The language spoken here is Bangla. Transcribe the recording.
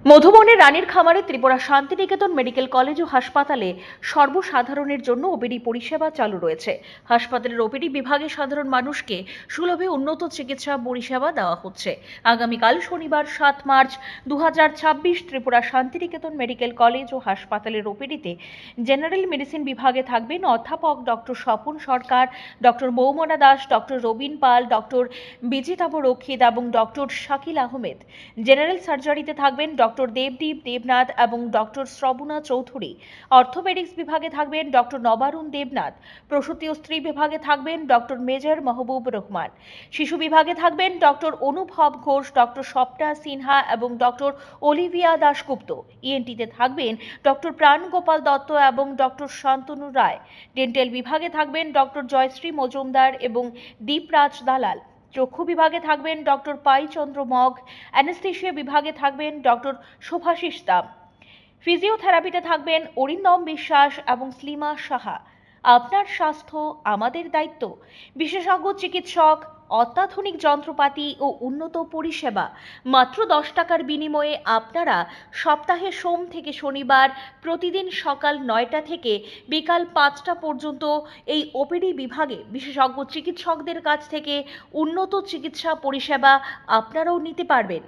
মধুবনের রানীর খামারে ত্রিপুরা শান্তিনিকেতন মেডিকেল কলেজ ও হাসপাতালে সর্বসাধারণের জন্য ওপিডি পরিষেবা চালু রয়েছে। হাসপাতালের ওপিডি বিভাগে সাধারণ মানুষকে সুলভে উন্নত চিকিৎসা পরিষেবা দেওয়া হচ্ছে। আগামীকাল শনিবার 7 March 2026 Tripura Santiniketan medical college ও হাসপাতালের ওপিডিতে জেনারেল মেডিসিন বিভাগে থাকবেন অধ্যাপক doctor Swapan Sarkar, doctor Moumona Das, doctor Robin Pal, doctor Bijitabha Rakshit এবং ডক্টর শাকিল আহমেদ। জেনারেল সার্জারিতে থাকবেন ডক্টর দেবদীপ দেবনাথ এবং ডক্টর শ্রবণা চৌধুরী। অর্থোপেডিক্স বিভাগে থাকবেন ডক্টর নবারুণ দেবনাথ। প্রসূতি ও স্ত্রী বিভাগে থাকবেন ডক্টর মেজর মাহবুব রহমান। শিশু বিভাগে থাকবেন ডক্টর অনুভব ঘোষ, ডক্টর স্বপ্না সিনহা এবং ডক্টর অলিভিয়া দাশগুপ্ত। ইএনটিতে থাকবেন ডক্টর প্রাণ গোপাল দত্ত এবং ডক্টর শান্তনু রায়। ডেন্টাল বিভাগে থাকবেন ডক্টর জয়শ্রী মজুমদার এবং দীপরাজ দালাল। চক্ষু বিভাগে থাকবেন ডক্টর পাই চন্দ্র মগ। অ্যানেস্থেশিয়া বিভাগে থাকবেন ডক্টর শুভাশিস দাম। ফিজিওথেরাপিতে থাকবেন অরিন্দম বিশ্বাস এবং স্লিমা সাহা। আপনার স্বাস্থ্য আমাদের দায়িত্ব। বিশেষজ্ঞ চিকিৎসক, অত্যাধুনিক যন্ত্রপাতি ও উন্নত পরিষেবা। মাত্র 10 টাকার বিনিময়ে আপনারা সপ্তাহে সোম থেকে শনিবার প্রতিদিন সকাল 9টা থেকে বিকাল 5টা পর্যন্ত এই ওপিডি বিভাগে বিশেষজ্ঞ চিকিৎসকদের কাছ থেকে উন্নত চিকিৎসা পরিষেবা আপনারাও নিতে পারবেন।